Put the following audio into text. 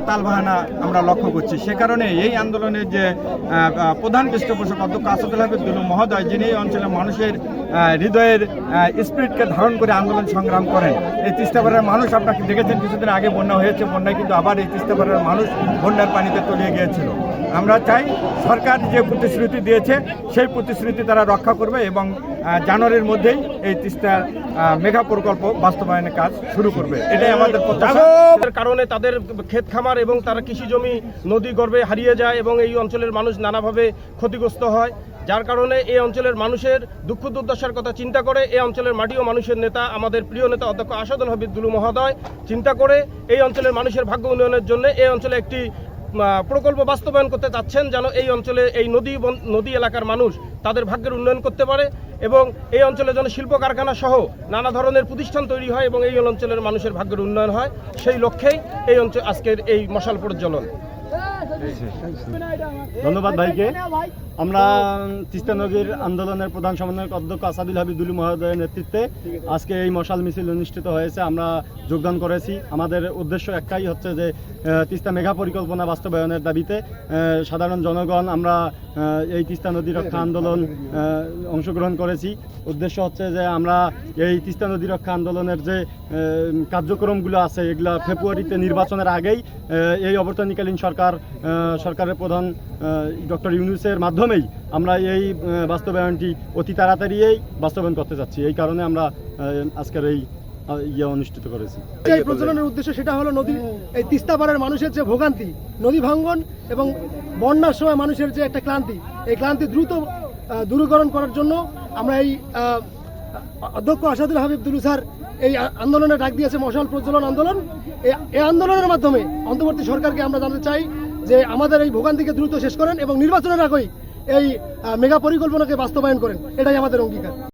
তালবাহানা আমরা লক্ষ্য করছি। সে কারণে এই আন্দোলনের যে প্রধান পৃষ্ঠপোষক অধ্যক্ষ আসাদুল হাবিব দুলু মহোদয়, যিনি এই অঞ্চলের মানুষের হৃদয়ের স্পিরিটকে ধারণ করে আন্দোলন সংগ্রাম করেন। এই তিস্তাপাড়ার মানুষ আপনাকে দেখেছেন, কিছুদিন আগে বন্যা হয়েছে, বন্যায় কিন্তু আবার এই তিস্তাপাড়ার মানুষ বন্যার পানিতে তলিয়ে গিয়েছিল। আমরা চাই সরকার যে প্রতিশ্রুতি দিয়েছে সেই প্রতিশ্রুতি তারা রক্ষা করবে এবং জানুয়ারির মধ্যেই এই তিস্তার মেগা প্রকল্প বাস্তবায়নের কাজ শুরু করবে, এটাই আমাদের প্রত্যাশা। কারণে তাদের ক্ষেত খামার এবং তারা কৃষি জমি নদী গর্ভে হারিয়ে যায় এবং এই অঞ্চলের মানুষ নানাভাবে ক্ষতিগ্রস্ত হয়, যার কারণে এই অঞ্চলের মানুষের দুঃখ দুর্দশার কথা চিন্তা করে এই অঞ্চলের মাটি ও মানুষের নেতা, আমাদের প্রিয় নেতা অধ্যক্ষ আসাদুল হাবিব দুলু মহোদয় চিন্তা করে এই অঞ্চলের মানুষের ভাগ্য উন্নয়নের জন্য এই অঞ্চলে একটি প্রকল্প বাস্তবায়ন করতে চাচ্ছেন, যেন এই অঞ্চলে এই নদী এলাকার মানুষ তাদের ভাগ্যের উন্নয়ন করতে পারে এবং এই অঞ্চলে যেন শিল্প কারখানা সহ নানা ধরনের প্রতিষ্ঠান তৈরি হয় এবং এই অঞ্চলের মানুষের ভাগ্যের উন্নয়ন হয়, সেই লক্ষ্যেই এই অঞ্চল আজকের এই মশাল প্রজ্বলন। ধন্যবাদ ভাইকে। আমরা তিস্তা নদীর আন্দোলনের প্রধান সমন্বয়ক অধ্যক্ষ আসাদুল হাবিব দুলু মহোদয়ের নেতৃত্বে আজকে এই মশাল মিছিল অনুষ্ঠিত হয়েছে, আমরা যোগদান করেছি। আমাদের উদ্দেশ্য একটাই হচ্ছে যে তিস্তা মেঘা পরিকল্পনা বাস্তবায়নের দাবিতে সাধারণ জনগণ আমরা এই তিস্তা নদী রক্ষা আন্দোলন অংশগ্রহণ করেছি। উদ্দেশ্য হচ্ছে যে আমরা এই তিস্তা নদী রক্ষা আন্দোলনের যে কার্যক্রমগুলো আছে এগুলো ফেব্রুয়ারিতে নির্বাচনের আগেই এই অবর্তনীকালীন সরকারের প্রধান ডক্টর ইউনূসের মাধ্যমেই আমরা এই বাস্তবায়নটি অতি তাড়াতাড়ি বাস্তবায়ন করতে যাচ্ছি। এই কারণে আমরা আজকের এই অনুষ্ঠিত করেছি। এই প্রচলনের উদ্দেশ্য সেটা হলো এই তিস্তাপাড়ার মানুষের যে ভোগান্তি, নদী ভাঙ্গন এবং বন্যার সময় মানুষের যে একটা ক্লান্তি, এই ক্লান্তি দ্রুত দূরীকরণ করার জন্য আমরা এই অধ্যক্ষ আসাদুল হাবিব দুলু স্যার এই আন্দোলনে ডাক দিয়েছে, মশাল প্রজ্বলন আন্দোলন। এই আন্দোলনের মাধ্যমে অন্তর্বর্তী সরকারকে আমরা জানতে চাই যে আমাদের এই ভোগান্তিকে দ্রুত শেষ করেন এবং নির্বাচনের আগেই এই মেগা পরিকল্পনাকে বাস্তবায়ন করেন, এটাই আমাদের অঙ্গীকার।